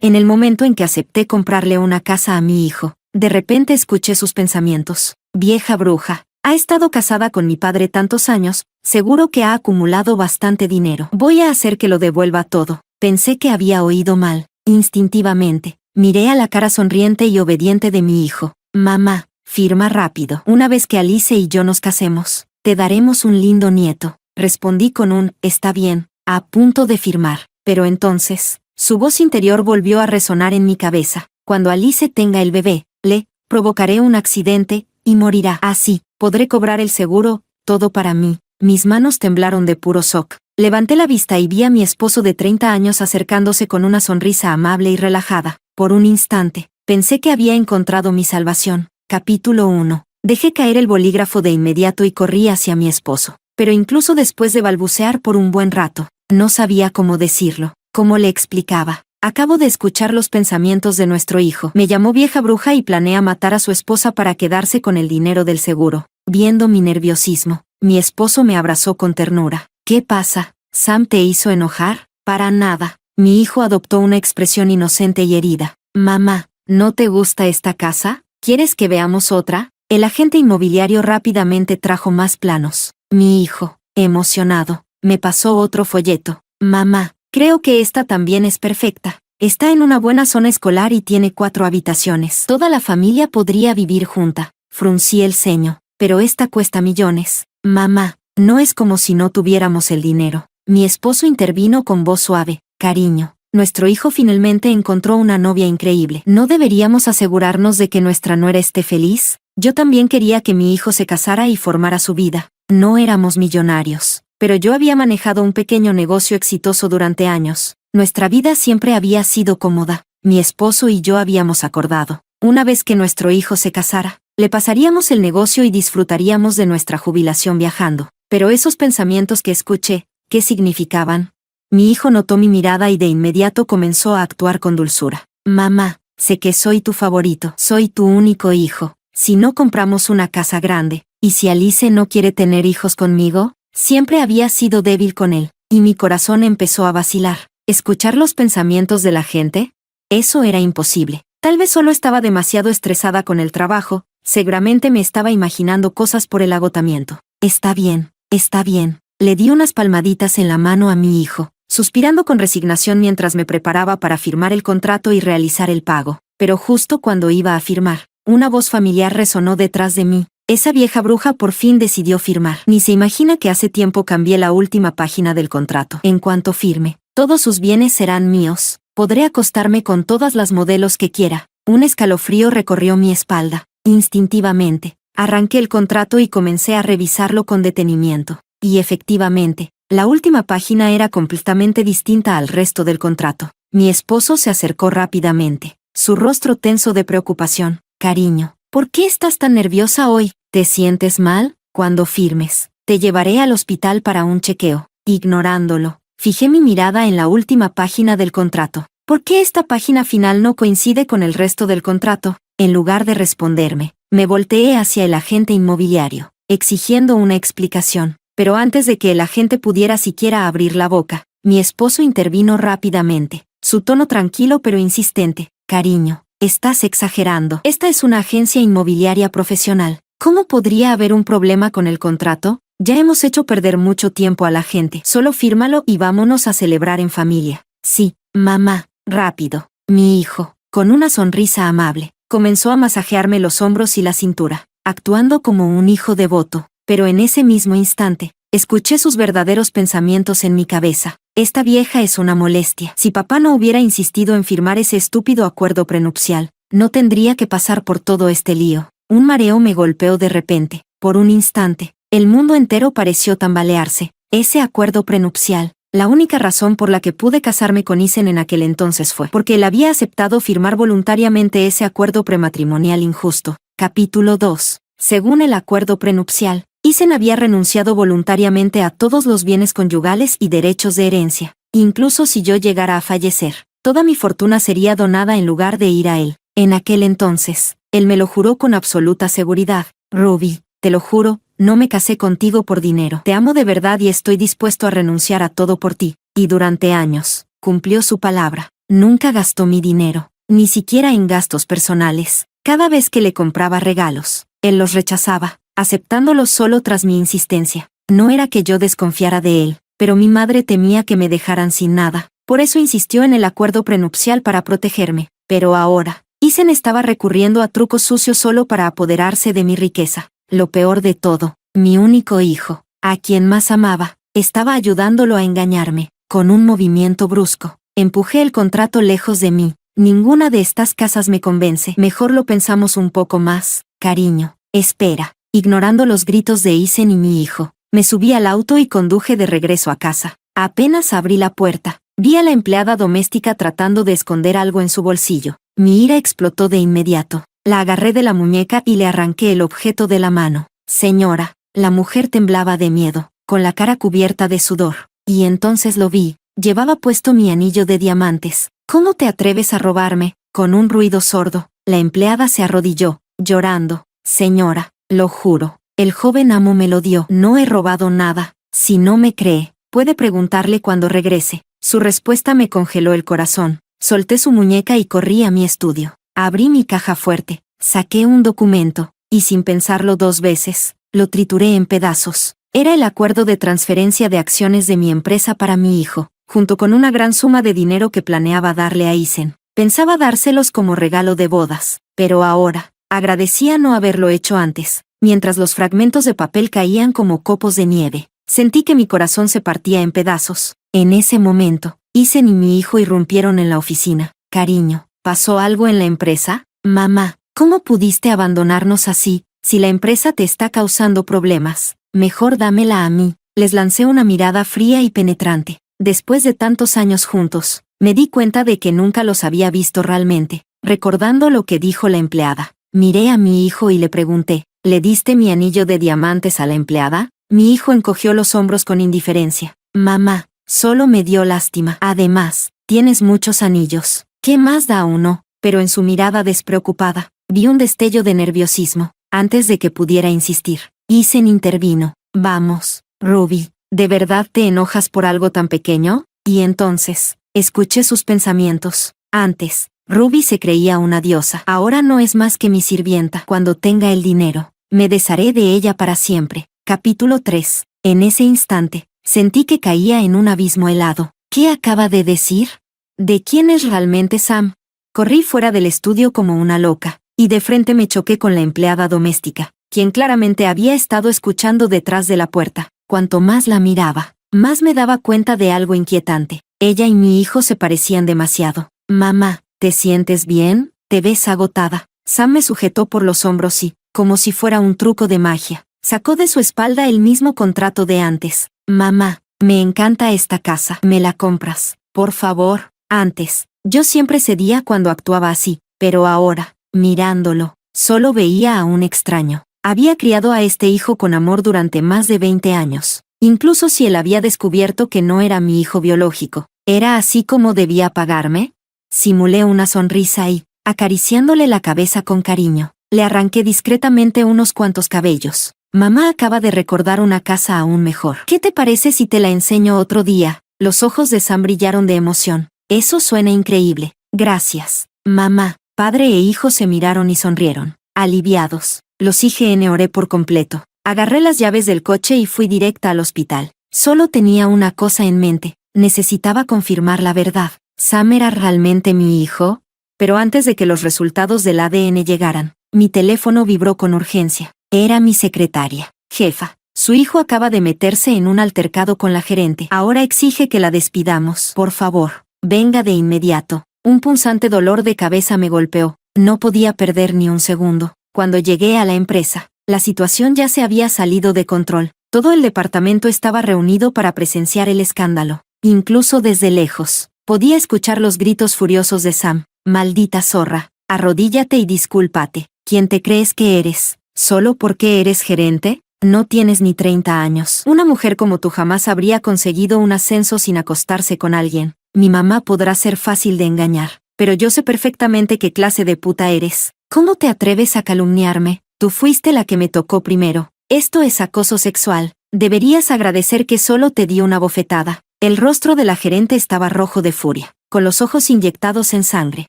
En el momento en que acepté comprarle una casa a mi hijo, de repente escuché sus pensamientos. Vieja bruja. Ha estado casada con mi padre tantos años, seguro que ha acumulado bastante dinero. Voy a hacer que lo devuelva todo. Pensé que había oído mal. Instintivamente, miré a la cara sonriente y obediente de mi hijo. Mamá, firma rápido. Una vez que Alice y yo nos casemos, te daremos un lindo nieto. Respondí con un, está bien, a punto de firmar. Pero entonces, su voz interior volvió a resonar en mi cabeza. Cuando Alice tenga el bebé, le provocaré un accidente, y morirá. Así, podré cobrar el seguro, todo para mí. Mis manos temblaron de puro shock. Levanté la vista y vi a mi esposo de 30 años acercándose con una sonrisa amable y relajada. Por un instante, pensé que había encontrado mi salvación. Capítulo 1. Dejé caer el bolígrafo de inmediato y corrí hacia mi esposo. Pero incluso después de balbucear por un buen rato, no sabía cómo decirlo. ¿Cómo le explicaba? Acabo de escuchar los pensamientos de nuestro hijo. Me llamó vieja bruja y planea matar a su esposa para quedarse con el dinero del seguro. Viendo mi nerviosismo, mi esposo me abrazó con ternura. ¿Qué pasa? ¿Sam te hizo enojar? Para nada. Mi hijo adoptó una expresión inocente y herida. Mamá, ¿no te gusta esta casa? ¿Quieres que veamos otra? El agente inmobiliario rápidamente trajo más planos. Mi hijo, emocionado, me pasó otro folleto. Mamá, creo que esta también es perfecta. Está en una buena zona escolar y tiene 4 habitaciones. Toda la familia podría vivir junta. Fruncí el ceño. Pero esta cuesta millones. Mamá, no es como si no tuviéramos el dinero. Mi esposo intervino con voz suave. Cariño, nuestro hijo finalmente encontró una novia increíble. ¿No deberíamos asegurarnos de que nuestra nuera esté feliz? Yo también quería que mi hijo se casara y formara su vida. No éramos millonarios, pero yo había manejado un pequeño negocio exitoso durante años. Nuestra vida siempre había sido cómoda. Mi esposo y yo habíamos acordado. Una vez que nuestro hijo se casara, le pasaríamos el negocio y disfrutaríamos de nuestra jubilación viajando. Pero esos pensamientos que escuché, ¿qué significaban? Mi hijo notó mi mirada y de inmediato comenzó a actuar con dulzura. Mamá, sé que soy tu favorito, soy tu único hijo. Si no compramos una casa grande, ¿y si Alice no quiere tener hijos conmigo? Siempre había sido débil con él, y mi corazón empezó a vacilar. ¿Escuchar los pensamientos de la gente? Eso era imposible. Tal vez solo estaba demasiado estresada con el trabajo, seguramente me estaba imaginando cosas por el agotamiento. Está bien, está bien. Le di unas palmaditas en la mano a mi hijo, suspirando con resignación mientras me preparaba para firmar el contrato y realizar el pago. Pero justo cuando iba a firmar, una voz familiar resonó detrás de mí. Esa vieja bruja por fin decidió firmar. Ni se imagina que hace tiempo cambié la última página del contrato. En cuanto firme, todos sus bienes serán míos. Podré acostarme con todas las modelos que quiera. Un escalofrío recorrió mi espalda. Instintivamente, arranqué el contrato y comencé a revisarlo con detenimiento. Y efectivamente, la última página era completamente distinta al resto del contrato. Mi esposo se acercó rápidamente, su rostro tenso de preocupación. Cariño, ¿por qué estás tan nerviosa hoy? ¿Te sientes mal? Cuando firmes, te llevaré al hospital para un chequeo. Ignorándolo, fijé mi mirada en la última página del contrato. ¿Por qué esta página final no coincide con el resto del contrato? En lugar de responderme, me volteé hacia el agente inmobiliario, exigiendo una explicación. Pero antes de que el agente pudiera siquiera abrir la boca, mi esposo intervino rápidamente, su tono tranquilo pero insistente. Cariño, estás exagerando. Esta es una agencia inmobiliaria profesional. ¿Cómo podría haber un problema con el contrato? Ya hemos hecho perder mucho tiempo a la gente. Solo fírmalo y vámonos a celebrar en familia. Sí, mamá, rápido. Mi hijo, con una sonrisa amable, comenzó a masajearme los hombros y la cintura, actuando como un hijo devoto. Pero en ese mismo instante, escuché sus verdaderos pensamientos en mi cabeza. Esta vieja es una molestia. Si papá no hubiera insistido en firmar ese estúpido acuerdo prenupcial, no tendría que pasar por todo este lío. Un mareo me golpeó de repente. Por un instante, el mundo entero pareció tambalearse. Ese acuerdo prenupcial. La única razón por la que pude casarme con Isen en aquel entonces fue porque él había aceptado firmar voluntariamente ese acuerdo prematrimonial injusto. Capítulo 2. Según el acuerdo prenupcial, Isen había renunciado voluntariamente a todos los bienes conyugales y derechos de herencia. Incluso si yo llegara a fallecer, toda mi fortuna sería donada en lugar de ir a él. En aquel entonces, él me lo juró con absoluta seguridad. Ruby, te lo juro, no me casé contigo por dinero. Te amo de verdad y estoy dispuesto a renunciar a todo por ti. Y durante años, cumplió su palabra. Nunca gastó mi dinero, ni siquiera en gastos personales. Cada vez que le compraba regalos, él los rechazaba, aceptándolos solo tras mi insistencia. No era que yo desconfiara de él, pero mi madre temía que me dejaran sin nada. Por eso insistió en el acuerdo prenupcial para protegerme. Pero ahora, Isen estaba recurriendo a trucos sucios solo para apoderarse de mi riqueza. Lo peor de todo, mi único hijo, a quien más amaba, estaba ayudándolo a engañarme. Con un movimiento brusco, empujé el contrato lejos de mí. Ninguna de estas casas me convence. Mejor lo pensamos un poco más. Cariño, espera. Ignorando los gritos de Isen y mi hijo, me subí al auto y conduje de regreso a casa. Apenas abrí la puerta, vi a la empleada doméstica tratando de esconder algo en su bolsillo. Mi ira explotó de inmediato. La agarré de la muñeca y le arranqué el objeto de la mano. Señora, la mujer temblaba de miedo, con la cara cubierta de sudor. Y entonces lo vi. Llevaba puesto mi anillo de diamantes. ¿Cómo te atreves a robarme? Con un ruido sordo, la empleada se arrodilló, llorando. Señora, lo juro, el joven amo me lo dio. No he robado nada. Si no me cree, puede preguntarle cuando regrese. Su respuesta me congeló el corazón. Solté su muñeca y corrí a mi estudio. Abrí mi caja fuerte, saqué un documento, y sin pensarlo 2 veces, lo trituré en pedazos. Era el acuerdo de transferencia de acciones de mi empresa para mi hijo, junto con una gran suma de dinero que planeaba darle a Isen. Pensaba dárselos como regalo de bodas, pero ahora, agradecía no haberlo hecho antes. Mientras los fragmentos de papel caían como copos de nieve, sentí que mi corazón se partía en pedazos. En ese momento, Isen y mi hijo irrumpieron en la oficina. Cariño, ¿pasó algo en la empresa? Mamá, ¿cómo pudiste abandonarnos así? Si la empresa te está causando problemas, mejor dámela a mí. Les lancé una mirada fría y penetrante. Después de tantos años juntos, me di cuenta de que nunca los había visto realmente. Recordando lo que dijo la empleada, miré a mi hijo y le pregunté, ¿le diste mi anillo de diamantes a la empleada? Mi hijo encogió los hombros con indiferencia. Mamá, solo me dio lástima. Además, tienes muchos anillos. ¿Qué más da uno? Pero en su mirada despreocupada, vi un destello de nerviosismo. Antes de que pudiera insistir, Isen intervino. Vamos, Ruby, ¿de verdad te enojas por algo tan pequeño? Y entonces, escuché sus pensamientos. Antes, Ruby se creía una diosa. Ahora no es más que mi sirvienta. Cuando tenga el dinero, me desharé de ella para siempre. Capítulo 3. En ese instante, sentí que caía en un abismo helado. ¿Qué acaba de decir? ¿De quién es realmente Sam? Corrí fuera del estudio como una loca, y de frente me choqué con la empleada doméstica, quien claramente había estado escuchando detrás de la puerta. Cuanto más la miraba, más me daba cuenta de algo inquietante. Ella y mi hijo se parecían demasiado. Mamá, ¿te sientes bien? Te ves agotada. Sam me sujetó por los hombros y, como si fuera un truco de magia, sacó de su espalda el mismo contrato de antes. Mamá, me encanta esta casa. ¿Me la compras? Por favor. Antes, yo siempre cedía cuando actuaba así, pero ahora, mirándolo, solo veía a un extraño. Había criado a este hijo con amor durante más de 20 años. Incluso si él había descubierto que no era mi hijo biológico, ¿era así como debía pagarme? Simulé una sonrisa y, acariciándole la cabeza con cariño, le arranqué discretamente unos cuantos cabellos. Mamá acaba de recordar una casa aún mejor. ¿Qué te parece si te la enseño otro día? Los ojos de Sam brillaron de emoción. Eso suena increíble. Gracias. Mamá, padre e hijo se miraron y sonrieron. Aliviados, los ignoré por completo. Agarré las llaves del coche y fui directa al hospital. Solo tenía una cosa en mente. Necesitaba confirmar la verdad. ¿Sam era realmente mi hijo? Pero antes de que los resultados del ADN llegaran, mi teléfono vibró con urgencia. Era mi secretaria. Jefa, su hijo acaba de meterse en un altercado con la gerente. Ahora exige que la despidamos. Por favor, venga de inmediato. Un punzante dolor de cabeza me golpeó. No podía perder ni un segundo. Cuando llegué a la empresa, la situación ya se había salido de control. Todo el departamento estaba reunido para presenciar el escándalo. Incluso desde lejos, podía escuchar los gritos furiosos de Sam. Maldita zorra, arrodíllate y discúlpate. ¿Quién te crees que eres? ¿Solo porque eres gerente? No tienes ni 30 años. Una mujer como tú jamás habría conseguido un ascenso sin acostarse con alguien. Mi mamá podrá ser fácil de engañar, pero yo sé perfectamente qué clase de puta eres. ¿Cómo te atreves a calumniarme? Tú fuiste la que me tocó primero. Esto es acoso sexual. Deberías agradecer que solo te di una bofetada. El rostro de la gerente estaba rojo de furia. con los ojos inyectados en sangre,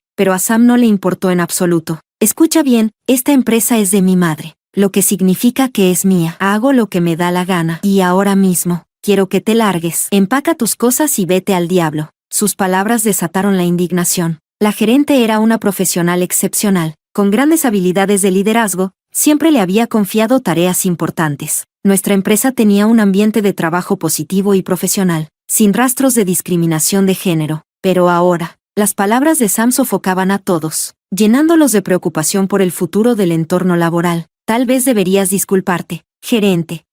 pero a Sam no le importó en absoluto. Escucha bien, esta empresa es de mi madre, lo que significa que es mía. Hago lo que me da la gana. Y ahora mismo, quiero que te largues. Empaca tus cosas y vete al diablo. Sus palabras desataron la indignación. La gerente era una profesional excepcional, con grandes habilidades de liderazgo, siempre le había confiado tareas importantes. Nuestra empresa tenía un ambiente de trabajo positivo y profesional, sin rastros de discriminación de género. Pero ahora, las palabras de Sam sofocaban a todos, llenándolos de preocupación por el futuro del entorno laboral. Tal vez deberías disculparte, gerente.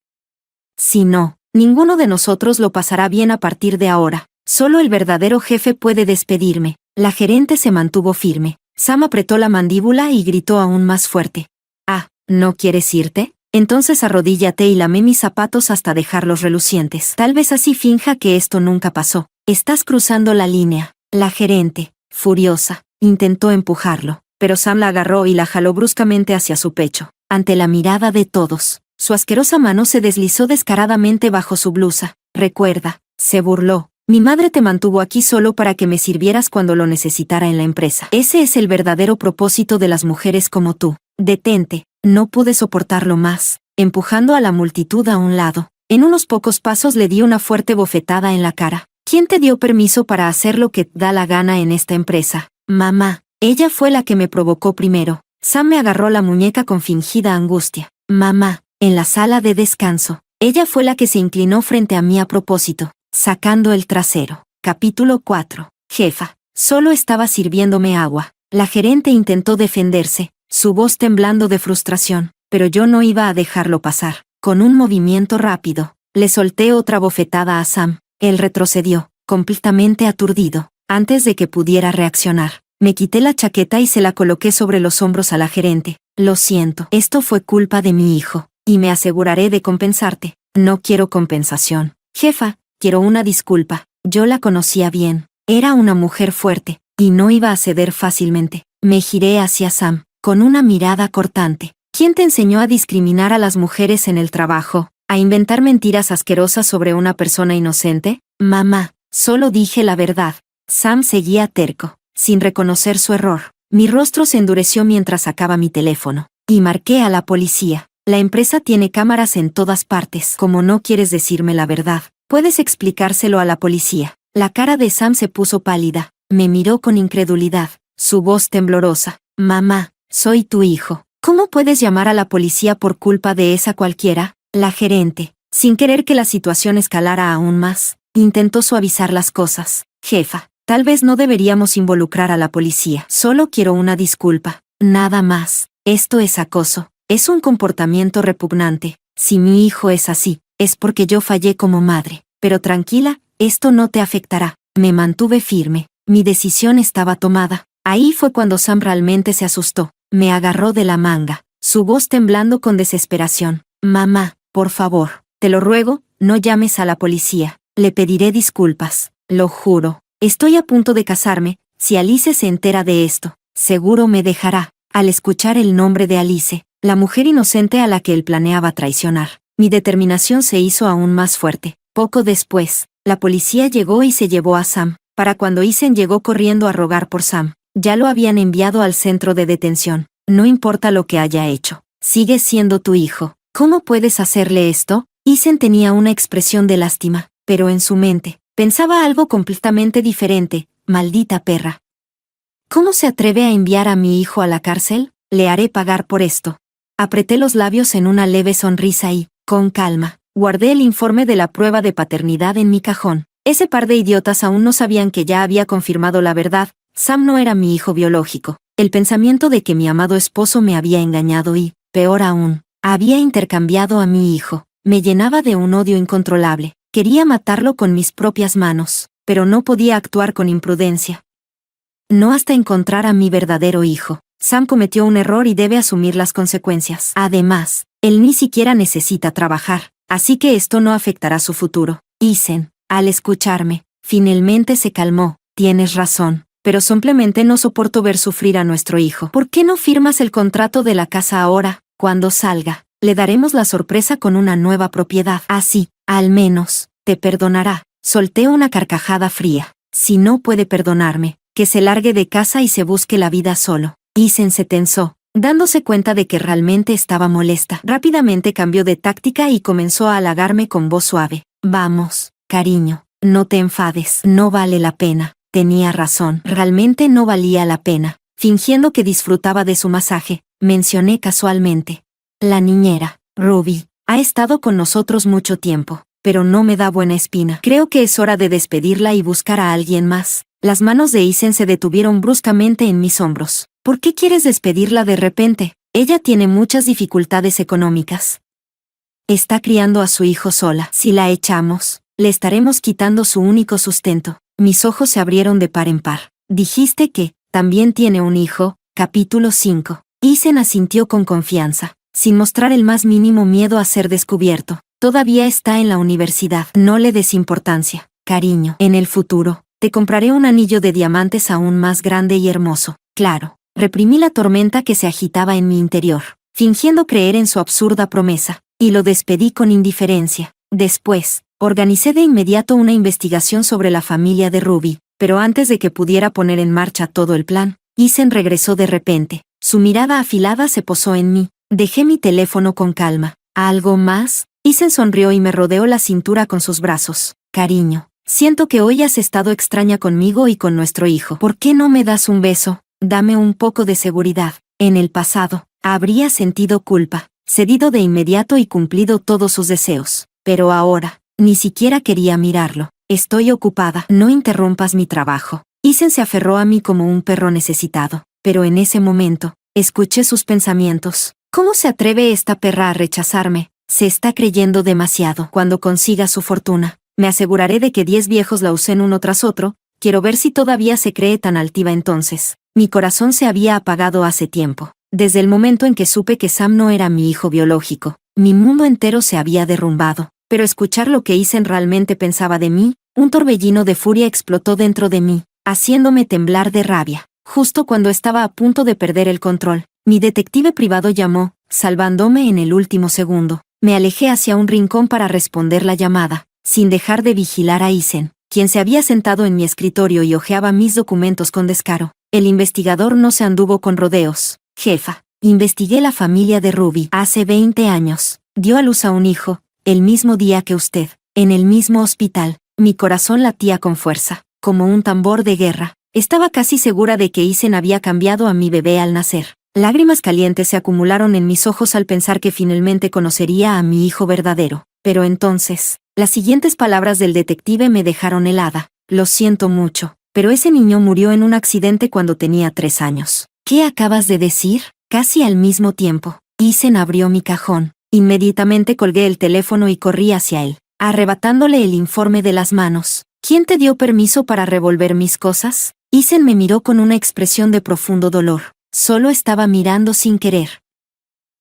Si no, ninguno de nosotros lo pasará bien a partir de ahora. Solo el verdadero jefe puede despedirme. La gerente se mantuvo firme. Sam apretó la mandíbula y gritó aún más fuerte. Ah, ¿no quieres irte? Entonces arrodíllate y lame mis zapatos hasta dejarlos relucientes. Tal vez así finja que esto nunca pasó. Estás cruzando la línea. La gerente, furiosa, intentó empujarlo, pero Sam la agarró y la jaló bruscamente hacia su pecho. Ante la mirada de todos, su asquerosa mano se deslizó descaradamente bajo su blusa. Recuerda, se burló. Mi madre te mantuvo aquí solo para que me sirvieras cuando lo necesitara en la empresa. Ese es el verdadero propósito de las mujeres como tú. Detente. No pude soportarlo más, empujando a la multitud a un lado. En unos pocos pasos le di una fuerte bofetada en la cara. ¿Quién te dio permiso para hacer lo que te da la gana en esta empresa? Mamá. Ella fue la que me provocó primero. Sam me agarró la muñeca con fingida angustia. Mamá. En la sala de descanso. Ella fue la que se inclinó frente a mí a propósito, sacando el trasero. Capítulo 4. Jefa. Solo estaba sirviéndome agua. La gerente intentó defenderse, su voz temblando de frustración, pero yo no iba a dejarlo pasar. Con un movimiento rápido, le solté otra bofetada a Sam. Él retrocedió, completamente aturdido. Antes de que pudiera reaccionar, me quité la chaqueta y se la coloqué sobre los hombros a la gerente. Lo siento, esto fue culpa de mi hijo, y me aseguraré de compensarte. No quiero compensación. Jefa, quiero una disculpa. Yo la conocía bien. Era una mujer fuerte, y no iba a ceder fácilmente. Me giré hacia Sam, con una mirada cortante. ¿Quién te enseñó a discriminar a las mujeres en el trabajo? ¿A inventar mentiras asquerosas sobre una persona inocente? Mamá, solo dije la verdad. Sam seguía terco, sin reconocer su error. Mi rostro se endureció mientras sacaba mi teléfono, y marqué a la policía. La empresa tiene cámaras en todas partes. Como no quieres decirme la verdad, puedes explicárselo a la policía. La cara de Sam se puso pálida. Me miró con incredulidad, su voz temblorosa. Mamá, soy tu hijo. ¿Cómo puedes llamar a la policía por culpa de esa cualquiera? La gerente, sin querer que la situación escalara aún más, intentó suavizar las cosas. Jefa, tal vez no deberíamos involucrar a la policía. Solo quiero una disculpa. Nada más. Esto es acoso. Es un comportamiento repugnante. Si mi hijo es así, es porque yo fallé como madre. Pero tranquila, esto no te afectará. Me mantuve firme. Mi decisión estaba tomada. Ahí fue cuando Sam realmente se asustó. Me agarró de la manga, su voz temblando con desesperación. Mamá, por favor, te lo ruego, no llames a la policía. Le pediré disculpas. Lo juro. Estoy a punto de casarme. Si Alice se entera de esto, seguro me dejará. Al escuchar el nombre de Alice, la mujer inocente a la que él planeaba traicionar, mi determinación se hizo aún más fuerte. Poco después, la policía llegó y se llevó a Sam. Para cuando Isen llegó corriendo a rogar por Sam, ya lo habían enviado al centro de detención. No importa lo que haya hecho, sigue siendo tu hijo. ¿Cómo puedes hacerle esto? Isen tenía una expresión de lástima, pero en su mente, pensaba algo completamente diferente. Maldita perra. ¿Cómo se atreve a enviar a mi hijo a la cárcel? Le haré pagar por esto. Apreté los labios en una leve sonrisa y, con calma, guardé el informe de la prueba de paternidad en mi cajón. Ese par de idiotas aún no sabían que ya había confirmado la verdad. Sam no era mi hijo biológico. El pensamiento de que mi amado esposo me había engañado y, peor aún, había intercambiado a mi hijo, me llenaba de un odio incontrolable. Quería matarlo con mis propias manos, pero no podía actuar con imprudencia. No hasta encontrar a mi verdadero hijo. Sam cometió un error y debe asumir las consecuencias. Además, él ni siquiera necesita trabajar, así que esto no afectará su futuro. Isen, al escucharme, finalmente se calmó. Tienes razón, pero simplemente no soporto ver sufrir a nuestro hijo. ¿Por qué no firmas el contrato de la casa ahora? Cuando salga, le daremos la sorpresa con una nueva propiedad. Así, al menos, te perdonará. Solté una carcajada fría. Si no puede perdonarme, que se largue de casa y se busque la vida solo. Isen se tensó, dándose cuenta de que realmente estaba molesta. Rápidamente cambió de táctica y comenzó a halagarme con voz suave. Vamos, cariño, no te enfades, no vale la pena. Tenía razón, realmente no valía la pena. Fingiendo que disfrutaba de su masaje, mencioné casualmente. La niñera, Ruby, ha estado con nosotros mucho tiempo, pero no me da buena espina. Creo que es hora de despedirla y buscar a alguien más. Las manos de Isen se detuvieron bruscamente en mis hombros. ¿Por qué quieres despedirla de repente? Ella tiene muchas dificultades económicas. Está criando a su hijo sola. Si la echamos, le estaremos quitando su único sustento. Mis ojos se abrieron de par en par. Dijiste que también tiene un hijo. Capítulo 5. Isen asintió con confianza, sin mostrar el más mínimo miedo a ser descubierto. Todavía está en la universidad. No le des importancia, cariño. En el futuro, te compraré un anillo de diamantes aún más grande y hermoso. Claro. Reprimí la tormenta que se agitaba en mi interior, fingiendo creer en su absurda promesa, y lo despedí con indiferencia. Después, organicé de inmediato una investigación sobre la familia de Ruby, pero antes de que pudiera poner en marcha todo el plan, Isen regresó de repente. Su mirada afilada se posó en mí. Dejé mi teléfono con calma. ¿Algo más? Isen sonrió y me rodeó la cintura con sus brazos. Cariño, siento que hoy has estado extraña conmigo y con nuestro hijo. ¿Por qué no me das un beso? Dame un poco de seguridad. En el pasado, habría sentido culpa, cedido de inmediato y cumplido todos sus deseos. Pero ahora, ni siquiera quería mirarlo. Estoy ocupada. No interrumpas mi trabajo. Isen se aferró a mí como un perro necesitado. Pero en ese momento, escuché sus pensamientos. ¿Cómo se atreve esta perra a rechazarme? Se está creyendo demasiado. Cuando consiga su fortuna, me aseguraré de que 10 viejos la usen uno tras otro. Quiero ver si todavía se cree tan altiva entonces. Mi corazón se había apagado hace tiempo. Desde el momento en que supe que Sam no era mi hijo biológico, mi mundo entero se había derrumbado. Pero escuchar lo que Isen realmente pensaba de mí, un torbellino de furia explotó dentro de mí, haciéndome temblar de rabia. Justo cuando estaba a punto de perder el control, mi detective privado llamó, salvándome en el último segundo. Me alejé hacia un rincón para responder la llamada, sin dejar de vigilar a Isen, quien se había sentado en mi escritorio y hojeaba mis documentos con descaro. El investigador no se anduvo con rodeos. Jefa, investigué la familia de Ruby. Hace 20 años, dio a luz a un hijo, el mismo día que usted, en el mismo hospital. Mi corazón latía con fuerza, como un tambor de guerra. Estaba casi segura de que Isen había cambiado a mi bebé al nacer. Lágrimas calientes se acumularon en mis ojos al pensar que finalmente conocería a mi hijo verdadero. Pero entonces, las siguientes palabras del detective me dejaron helada. Lo siento mucho, pero ese niño murió en un accidente cuando tenía 3 años. ¿Qué acabas de decir? Casi al mismo tiempo, Isen abrió mi cajón. Inmediatamente colgué el teléfono y corrí hacia él, arrebatándole el informe de las manos. ¿Quién te dio permiso para revolver mis cosas? Isen me miró con una expresión de profundo dolor. Solo estaba mirando sin querer.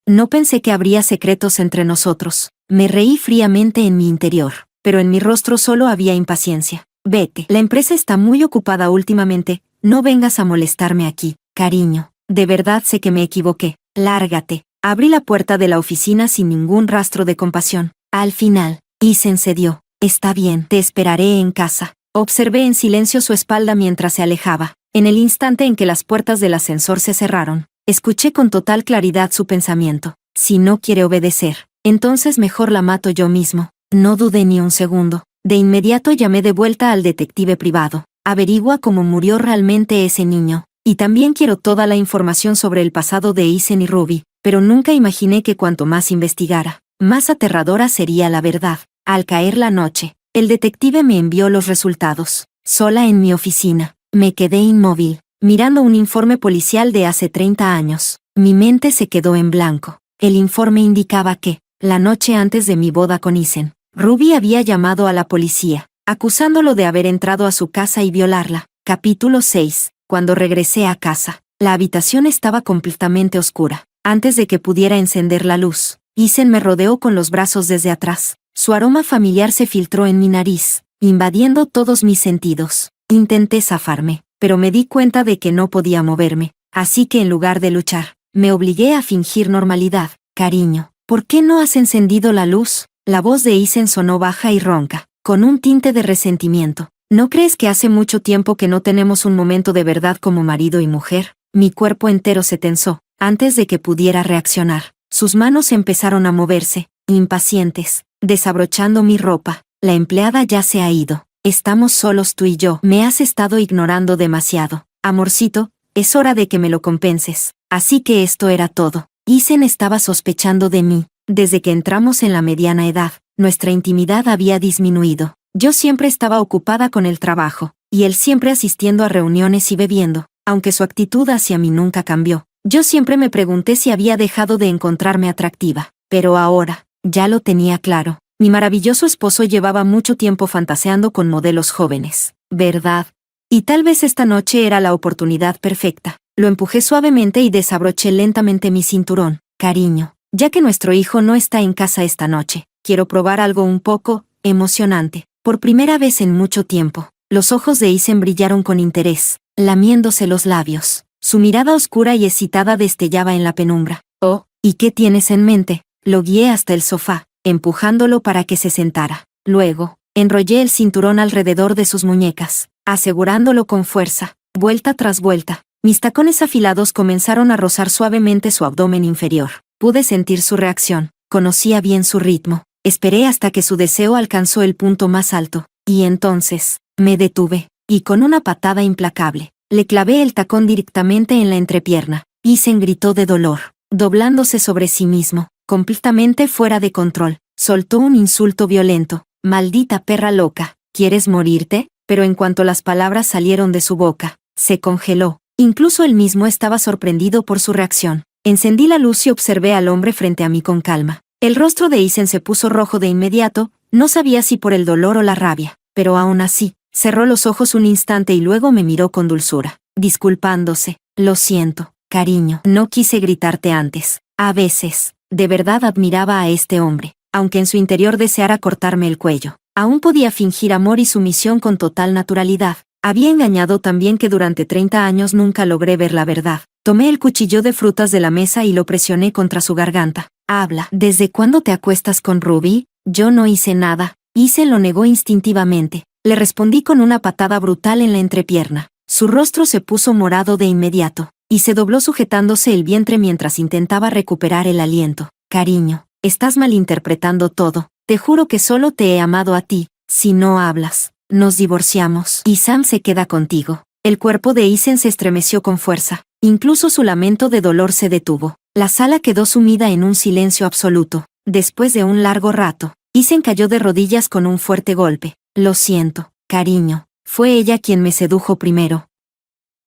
No pensé que habría secretos entre nosotros. Me reí fríamente en mi interior, pero en mi rostro solo había impaciencia. Vete. La empresa está muy ocupada últimamente. No vengas a molestarme aquí, cariño. De verdad sé que me equivoqué. Lárgate. Abrí la puerta de la oficina sin ningún rastro de compasión. Al final, Isen cedió. Está bien, te esperaré en casa. Observé en silencio su espalda mientras se alejaba. En el instante en que las puertas del ascensor se cerraron, escuché con total claridad su pensamiento. Si no quiere obedecer, entonces mejor la mato yo mismo. No dudé ni un segundo. De inmediato llamé de vuelta al detective privado. Averigua cómo murió realmente ese niño. Y también quiero toda la información sobre el pasado de Isen y Ruby. Pero nunca imaginé que cuanto más investigara, más aterradora sería la verdad. Al caer la noche, el detective me envió los resultados. Sola en mi oficina, me quedé inmóvil, mirando un informe policial de hace 30 años. Mi mente se quedó en blanco. El informe indicaba que, la noche antes de mi boda con Isen, Ruby había llamado a la policía, acusándolo de haber entrado a su casa y violarla. Capítulo 6. Cuando regresé a casa, la habitación estaba completamente oscura. Antes de que pudiera encender la luz, Isen me rodeó con los brazos desde atrás. Su aroma familiar se filtró en mi nariz, invadiendo todos mis sentidos. Intenté zafarme, pero me di cuenta de que no podía moverme, así que en lugar de luchar, me obligué a fingir normalidad. Cariño, ¿por qué no has encendido la luz? La voz de Isen sonó baja y ronca, con un tinte de resentimiento. ¿No crees que hace mucho tiempo que no tenemos un momento de verdad como marido y mujer? Mi cuerpo entero se tensó. Antes de que pudiera reaccionar, sus manos empezaron a moverse, impacientes, desabrochando mi ropa. La empleada ya se ha ido. Estamos solos tú y yo. Me has estado ignorando demasiado. Amorcito, es hora de que me lo compenses. Así que esto era todo. Isen estaba sospechando de mí. Desde que entramos en la mediana edad, nuestra intimidad había disminuido. Yo siempre estaba ocupada con el trabajo, y él siempre asistiendo a reuniones y bebiendo, aunque su actitud hacia mí nunca cambió. Yo siempre me pregunté si había dejado de encontrarme atractiva, pero ahora, ya lo tenía claro. Mi maravilloso esposo llevaba mucho tiempo fantaseando con modelos jóvenes, ¿verdad? Y tal vez esta noche era la oportunidad perfecta. Lo empujé suavemente y desabroché lentamente mi cinturón. Cariño, ya que nuestro hijo no está en casa esta noche, quiero probar algo un poco emocionante. Por primera vez en mucho tiempo, los ojos de Isen brillaron con interés, lamiéndose los labios. Su mirada oscura y excitada destellaba en la penumbra. Oh, ¿y qué tienes en mente? Lo guié hasta el sofá, empujándolo para que se sentara. Luego, enrollé el cinturón alrededor de sus muñecas, asegurándolo con fuerza, vuelta tras vuelta. Mis tacones afilados comenzaron a rozar suavemente su abdomen inferior. Pude sentir su reacción, conocía bien su ritmo. Esperé hasta que su deseo alcanzó el punto más alto, y entonces, me detuve, y con una patada implacable, le clavé el tacón directamente en la entrepierna. Isen gritó de dolor, doblándose sobre sí mismo, completamente fuera de control. Soltó un insulto violento. Maldita perra loca, ¿quieres morirte? Pero en cuanto las palabras salieron de su boca, se congeló. Incluso él mismo estaba sorprendido por su reacción. Encendí la luz y observé al hombre frente a mí con calma. El rostro de Isen se puso rojo de inmediato, no sabía si por el dolor o la rabia, pero aún así, cerró los ojos un instante y luego me miró con dulzura, disculpándose. Lo siento, cariño, no quise gritarte antes. A veces, de verdad admiraba a este hombre, aunque en su interior deseara cortarme el cuello. Aún podía fingir amor y sumisión con total naturalidad. Había engañado también que durante 30 años nunca logré ver la verdad. Tomé el cuchillo de frutas de la mesa y lo presioné contra su garganta. Habla. ¿Desde cuándo te acuestas con Ruby? Yo no hice nada. Isen lo negó instintivamente. Le respondí con una patada brutal en la entrepierna. Su rostro se puso morado de inmediato, y se dobló sujetándose el vientre mientras intentaba recuperar el aliento. Cariño, estás malinterpretando todo. Te juro que solo te he amado a ti. Si no hablas, nos divorciamos y Sam se queda contigo. El cuerpo de Isen se estremeció con fuerza. Incluso su lamento de dolor se detuvo. La sala quedó sumida en un silencio absoluto. Después de un largo rato, Isen cayó de rodillas con un fuerte golpe. Lo siento, cariño. Fue ella quien me sedujo primero.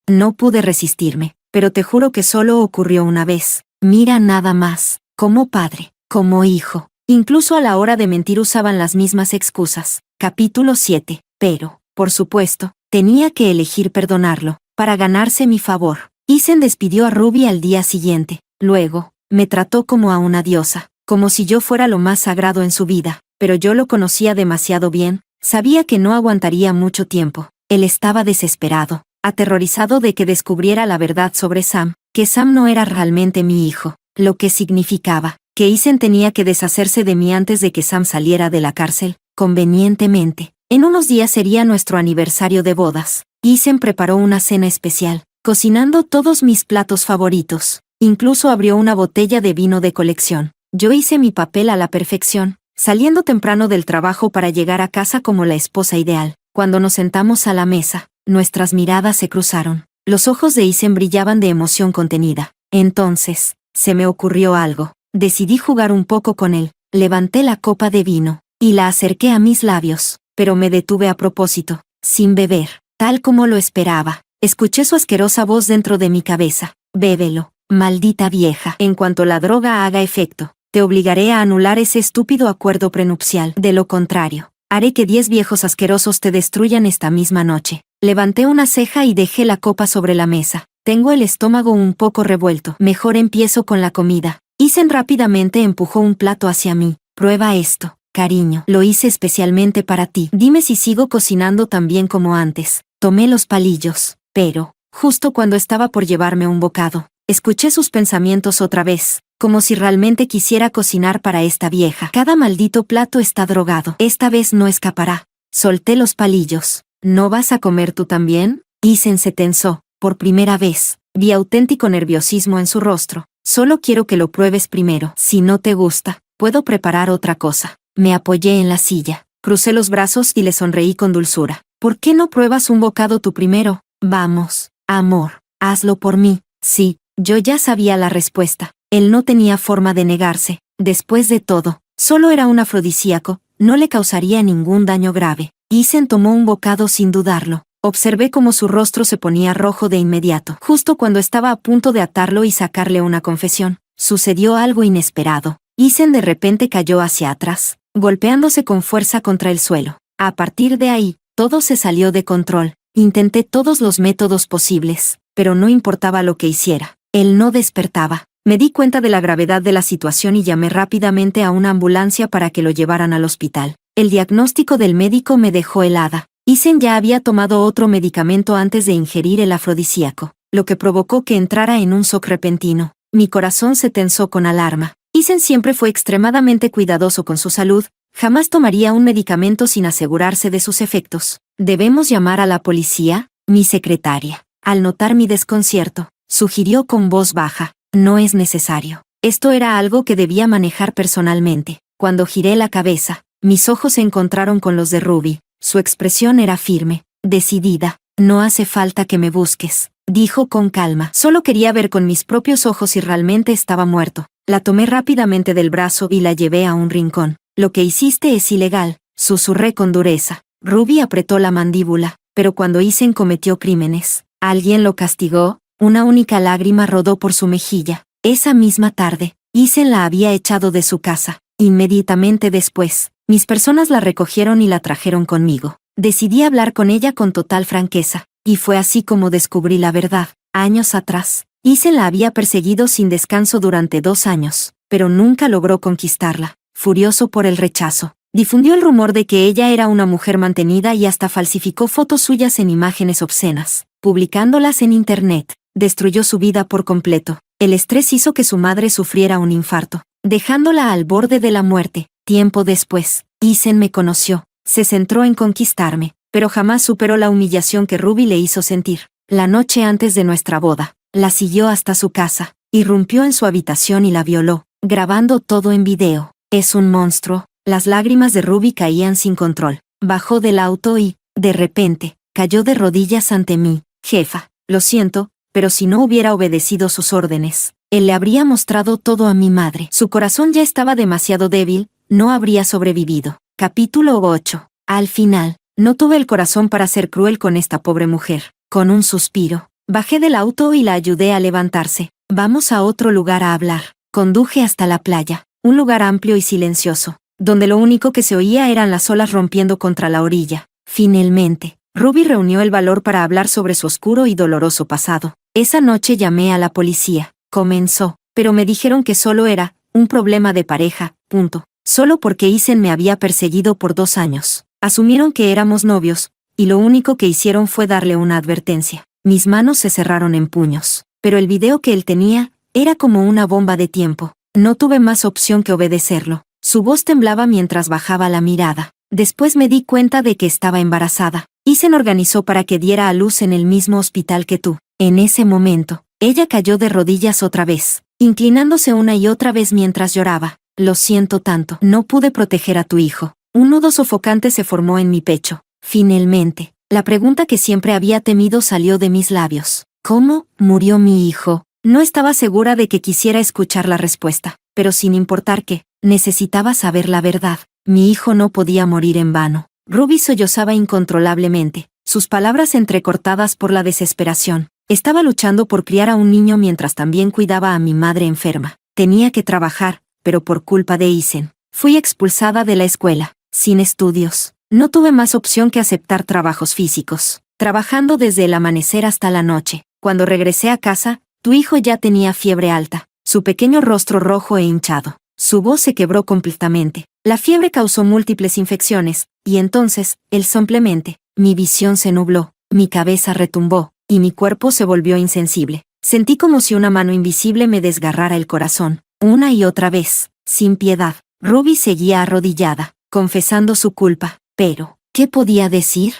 No pude resistirme, pero te juro que solo ocurrió una vez. Mira nada más. Como padre, como hijo. Incluso a la hora de mentir usaban las mismas excusas. Capítulo 7. Pero, por supuesto, tenía que elegir perdonarlo, para ganarse mi favor. Isen despidió a Ruby al día siguiente. Luego, me trató como a una diosa, como si yo fuera lo más sagrado en su vida, pero yo lo conocía demasiado bien, sabía que no aguantaría mucho tiempo. Él estaba desesperado, aterrorizado de que descubriera la verdad sobre Sam, que Sam no era realmente mi hijo, lo que significaba que Isen tenía que deshacerse de mí antes de que Sam saliera de la cárcel, convenientemente. En unos días sería nuestro aniversario de bodas. Isen preparó una cena especial, cocinando todos mis platos favoritos. Incluso abrió una botella de vino de colección. Yo hice mi papel a la perfección, saliendo temprano del trabajo para llegar a casa como la esposa ideal. Cuando nos sentamos a la mesa, nuestras miradas se cruzaron. Los ojos de Isen brillaban de emoción contenida. Entonces, se me ocurrió algo. Decidí jugar un poco con él. Levanté la copa de vino y la acerqué a mis labios, pero me detuve a propósito, sin beber, tal como lo esperaba. Escuché su asquerosa voz dentro de mi cabeza. Bébelo, maldita vieja. En cuanto la droga haga efecto, te obligaré a anular ese estúpido acuerdo prenupcial. De lo contrario, haré que 10 viejos asquerosos te destruyan esta misma noche. Levanté una ceja y dejé la copa sobre la mesa. Tengo el estómago un poco revuelto. Mejor empiezo con la comida. Isen rápidamente empujó un plato hacia mí. Prueba esto, cariño. Lo hice especialmente para ti. Dime si sigo cocinando tan bien como antes. Tomé los palillos, pero, justo cuando estaba por llevarme un bocado, escuché sus pensamientos otra vez, como si realmente quisiera cocinar para esta vieja. Cada maldito plato está drogado. Esta vez no escapará. Solté los palillos. ¿No vas a comer tú también? Isen se tensó. Por primera vez, vi auténtico nerviosismo en su rostro. Solo quiero que lo pruebes primero. Si no te gusta, puedo preparar otra cosa. Me apoyé en la silla, crucé los brazos y le sonreí con dulzura. ¿Por qué no pruebas un bocado tú primero? Vamos, amor, hazlo por mí. Sí, yo ya sabía la respuesta. Él no tenía forma de negarse. Después de todo, solo era un afrodisíaco, no le causaría ningún daño grave. Isen tomó un bocado sin dudarlo. Observé cómo su rostro se ponía rojo de inmediato. Justo cuando estaba a punto de atarlo y sacarle una confesión, sucedió algo inesperado. Isen de repente cayó hacia atrás, golpeándose con fuerza contra el suelo. A partir de ahí, todo se salió de control. Intenté todos los métodos posibles, pero no importaba lo que hiciera. Él no despertaba. Me di cuenta de la gravedad de la situación y llamé rápidamente a una ambulancia para que lo llevaran al hospital. El diagnóstico del médico me dejó helada. Isen ya había tomado otro medicamento antes de ingerir el afrodisíaco, lo que provocó que entrara en un shock repentino. Mi corazón se tensó con alarma. Isen siempre fue extremadamente cuidadoso con su salud, jamás tomaría un medicamento sin asegurarse de sus efectos. ¿Debemos llamar a la policía? Mi secretaria, al notar mi desconcierto, sugirió con voz baja. No es necesario. Esto era algo que debía manejar personalmente. Cuando giré la cabeza, mis ojos se encontraron con los de Ruby. Su expresión era firme, decidida. No hace falta que me busques, dijo con calma. Solo quería ver con mis propios ojos si realmente estaba muerto. La tomé rápidamente del brazo y la llevé a un rincón. Lo que hiciste es ilegal, susurré con dureza. Ruby apretó la mandíbula, pero cuando Isen cometió crímenes, ¿alguien lo castigó? Una única lágrima rodó por su mejilla. Esa misma tarde, Isen la había echado de su casa. Inmediatamente después, mis personas la recogieron y la trajeron conmigo. Decidí hablar con ella con total franqueza, y fue así como descubrí la verdad. Años atrás, Isen la había perseguido sin descanso durante 2 años, pero nunca logró conquistarla. Furioso por el rechazo, difundió el rumor de que ella era una mujer mantenida y hasta falsificó fotos suyas en imágenes obscenas, publicándolas en internet. Destruyó su vida por completo. El estrés hizo que su madre sufriera un infarto, dejándola al borde de la muerte. Tiempo después, Isen me conoció, se centró en conquistarme, pero jamás superó la humillación que Ruby le hizo sentir. La noche antes de nuestra boda, la siguió hasta su casa, irrumpió en su habitación y la violó, grabando todo en video. Es un monstruo. Las lágrimas de Ruby caían sin control. Bajó del auto y, de repente, cayó de rodillas ante mí. Jefa, lo siento, pero si no hubiera obedecido sus órdenes, él le habría mostrado todo a mi madre. Su corazón ya estaba demasiado débil, no habría sobrevivido. Capítulo 8. Al final, no tuve el corazón para ser cruel con esta pobre mujer. Con un suspiro, bajé del auto y la ayudé a levantarse. Vamos a otro lugar a hablar. Conduje hasta la playa, un lugar amplio y silencioso, donde lo único que se oía eran las olas rompiendo contra la orilla. Finalmente, Ruby reunió el valor para hablar sobre su oscuro y doloroso pasado. Esa noche llamé a la policía. Comenzó, pero me dijeron que solo era un problema de pareja, punto. Solo porque Isen me había perseguido por 2 años. Asumieron que éramos novios, y lo único que hicieron fue darle una advertencia. Mis manos se cerraron en puños, pero el video que él tenía era como una bomba de tiempo. No tuve más opción que obedecerlo. Su voz temblaba mientras bajaba la mirada. Después me di cuenta de que estaba embarazada. Isen organizó para que diera a luz en el mismo hospital que tú. En ese momento, ella cayó de rodillas otra vez, inclinándose una y otra vez mientras lloraba. Lo siento tanto. No pude proteger a tu hijo. Un nudo sofocante se formó en mi pecho. Finalmente, la pregunta que siempre había temido salió de mis labios. ¿Cómo murió mi hijo? No estaba segura de que quisiera escuchar la respuesta, pero sin importar qué, necesitaba saber la verdad. Mi hijo no podía morir en vano. Ruby sollozaba incontrolablemente, sus palabras entrecortadas por la desesperación. Estaba luchando por criar a un niño mientras también cuidaba a mi madre enferma. Tenía que trabajar, pero por culpa de Isen, fui expulsada de la escuela, sin estudios. No tuve más opción que aceptar trabajos físicos, trabajando desde el amanecer hasta la noche. Cuando regresé a casa, tu hijo ya tenía fiebre alta, su pequeño rostro rojo e hinchado. Su voz se quebró completamente. La fiebre causó múltiples infecciones, y entonces, simplemente, mi visión se nubló, mi cabeza retumbó, y mi cuerpo se volvió insensible. Sentí como si una mano invisible me desgarrara el corazón, una y otra vez, sin piedad. Ruby seguía arrodillada, confesando su culpa, pero, ¿qué podía decir?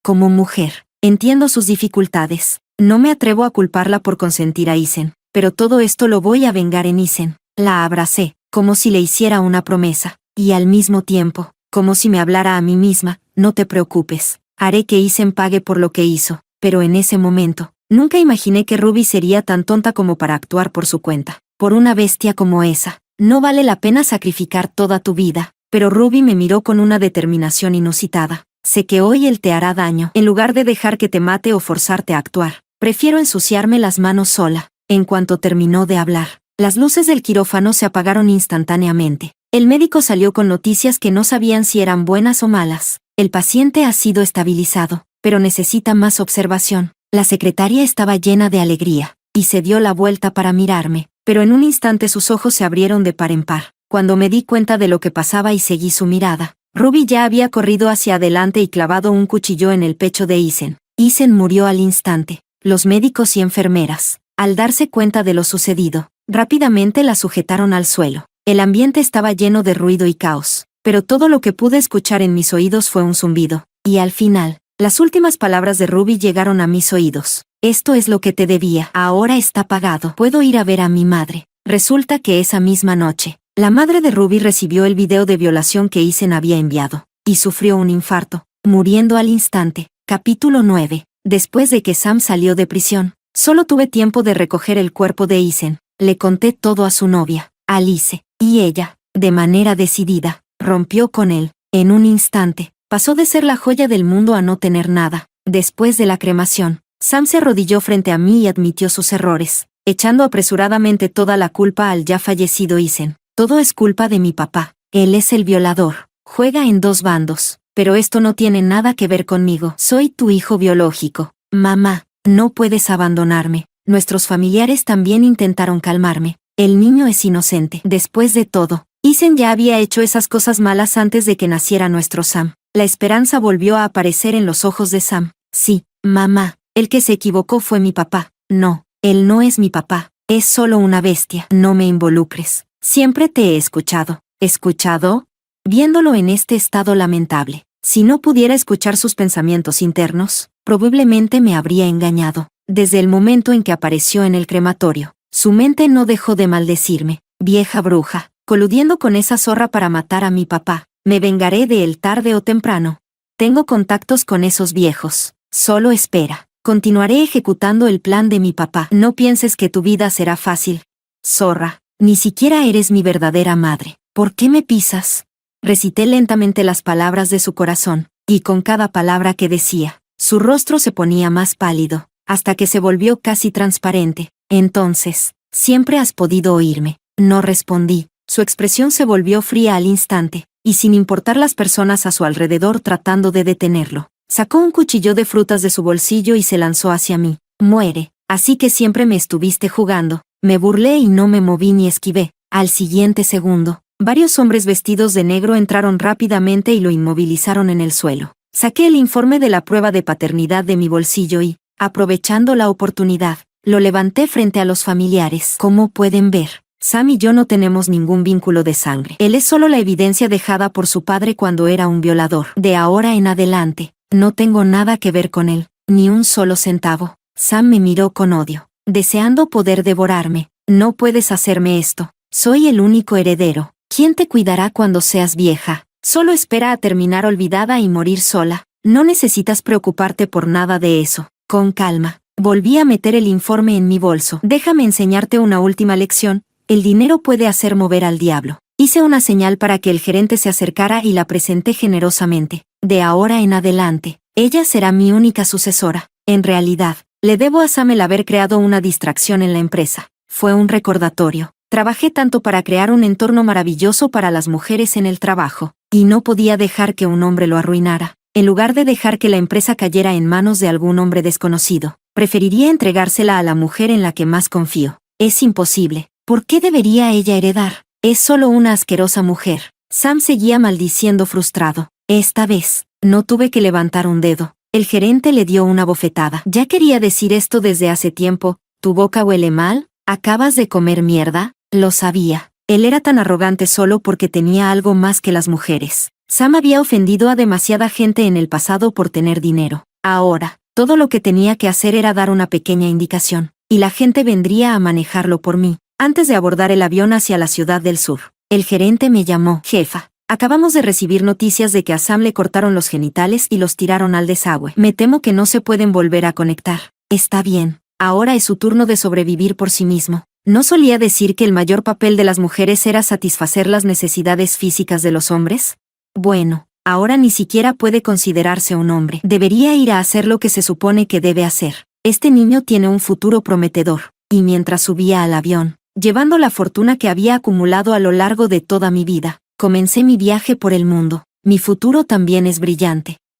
Como mujer, entiendo sus dificultades. No me atrevo a culparla por consentir a Isen, pero todo esto lo voy a vengar en Isen. La abracé, como si le hiciera una promesa, y al mismo tiempo, como si me hablara a mí misma, no te preocupes, haré que Isen pague por lo que hizo. Pero en ese momento, nunca imaginé que Ruby sería tan tonta como para actuar por su cuenta. Por una bestia como esa, no vale la pena sacrificar toda tu vida. Pero Ruby me miró con una determinación inusitada. Sé que hoy él te hará daño. En lugar de dejar que te mate o forzarte a actuar, prefiero ensuciarme las manos sola. En cuanto terminó de hablar, las luces del quirófano se apagaron instantáneamente. El médico salió con noticias que no sabían si eran buenas o malas. El paciente ha sido estabilizado, pero necesita más observación. La secretaria estaba llena de alegría, y se dio la vuelta para mirarme, pero en un instante sus ojos se abrieron de par en par. Cuando me di cuenta de lo que pasaba y seguí su mirada, Ruby ya había corrido hacia adelante y clavado un cuchillo en el pecho de Isen. Isen murió al instante. Los médicos y enfermeras, al darse cuenta de lo sucedido, rápidamente la sujetaron al suelo. El ambiente estaba lleno de ruido y caos, pero todo lo que pude escuchar en mis oídos fue un zumbido, y al final, las últimas palabras de Ruby llegaron a mis oídos. Esto es lo que te debía. Ahora está pagado. Puedo ir a ver a mi madre. Resulta que esa misma noche, la madre de Ruby recibió el video de violación que Isen había enviado, y sufrió un infarto, muriendo al instante. Capítulo 9. Después de que Sam salió de prisión, solo tuve tiempo de recoger el cuerpo de Isen. Le conté todo a su novia, Alice, y ella, de manera decidida, rompió con él. En un instante, pasó de ser la joya del mundo a no tener nada. Después de la cremación, Sam se arrodilló frente a mí y admitió sus errores, echando apresuradamente toda la culpa al ya fallecido Isen. Todo es culpa de mi papá. Él es el violador. Juega en dos bandos. Pero esto no tiene nada que ver conmigo. Soy tu hijo biológico. Mamá, no puedes abandonarme. Nuestros familiares también intentaron calmarme. El niño es inocente. Después de todo, Isen ya había hecho esas cosas malas antes de que naciera nuestro Sam. La esperanza volvió a aparecer en los ojos de Sam. Sí, mamá, el que se equivocó fue mi papá. No, él no es mi papá. Es solo una bestia. No me involucres. Siempre te he escuchado. ¿Escuchado? Viéndolo en este estado lamentable. Si no pudiera escuchar sus pensamientos internos, probablemente me habría engañado. Desde el momento en que apareció en el crematorio, su mente no dejó de maldecirme. Vieja bruja, coludiendo con esa zorra para matar a mi papá. Me vengaré de él tarde o temprano. Tengo contactos con esos viejos. Solo espera. Continuaré ejecutando el plan de mi papá. No pienses que tu vida será fácil. Zorra. Ni siquiera eres mi verdadera madre. ¿Por qué me pisas? Recité lentamente las palabras de su corazón, y con cada palabra que decía, su rostro se ponía más pálido, hasta que se volvió casi transparente. Entonces, ¿siempre has podido oírme? No respondí. Su expresión se volvió fría al instante, y sin importar las personas a su alrededor tratando de detenerlo, sacó un cuchillo de frutas de su bolsillo y se lanzó hacia mí. Muere. Así que siempre me estuviste jugando. Me burlé y no me moví ni esquivé. Al siguiente segundo, varios hombres vestidos de negro entraron rápidamente y lo inmovilizaron en el suelo. Saqué el informe de la prueba de paternidad de mi bolsillo y, aprovechando la oportunidad, lo levanté frente a los familiares. Como pueden ver, Sam y yo no tenemos ningún vínculo de sangre. Él es solo la evidencia dejada por su padre cuando era un violador. De ahora en adelante, no tengo nada que ver con él, ni un solo centavo. Sam me miró con odio, deseando poder devorarme. No puedes hacerme esto. Soy el único heredero. ¿Quién te cuidará cuando seas vieja? Solo espera a terminar olvidada y morir sola. No necesitas preocuparte por nada de eso. Con calma. Volví a meter el informe en mi bolso. Déjame enseñarte una última lección. El dinero puede hacer mover al diablo. Hice una señal para que el gerente se acercara y la presenté generosamente. De ahora en adelante, ella será mi única sucesora. En realidad, le debo a Sam el haber creado una distracción en la empresa. Fue un recordatorio. Trabajé tanto para crear un entorno maravilloso para las mujeres en el trabajo, y no podía dejar que un hombre lo arruinara. En lugar de dejar que la empresa cayera en manos de algún hombre desconocido, preferiría entregársela a la mujer en la que más confío. Es imposible. ¿Por qué debería ella heredar? Es solo una asquerosa mujer. Sam seguía maldiciendo frustrado. Esta vez, no tuve que levantar un dedo. El gerente le dio una bofetada. Ya quería decir esto desde hace tiempo. ¿Tu boca huele mal? ¿Acabas de comer mierda? Lo sabía. Él era tan arrogante solo porque tenía algo más que las mujeres. Sam había ofendido a demasiada gente en el pasado por tener dinero. Ahora, todo lo que tenía que hacer era dar una pequeña indicación, y la gente vendría a manejarlo por mí, antes de abordar el avión hacia la ciudad del sur. El gerente me llamó. Jefa, acabamos de recibir noticias de que a Sam le cortaron los genitales y los tiraron al desagüe. Me temo que no se pueden volver a conectar. Está bien, ahora es su turno de sobrevivir por sí mismo. ¿No solía decir que el mayor papel de las mujeres era satisfacer las necesidades físicas de los hombres? Bueno, ahora ni siquiera puede considerarse un hombre. Debería ir a hacer lo que se supone que debe hacer. Este niño tiene un futuro prometedor. Y mientras subía al avión, llevando la fortuna que había acumulado a lo largo de toda mi vida, comencé mi viaje por el mundo. Mi futuro también es brillante.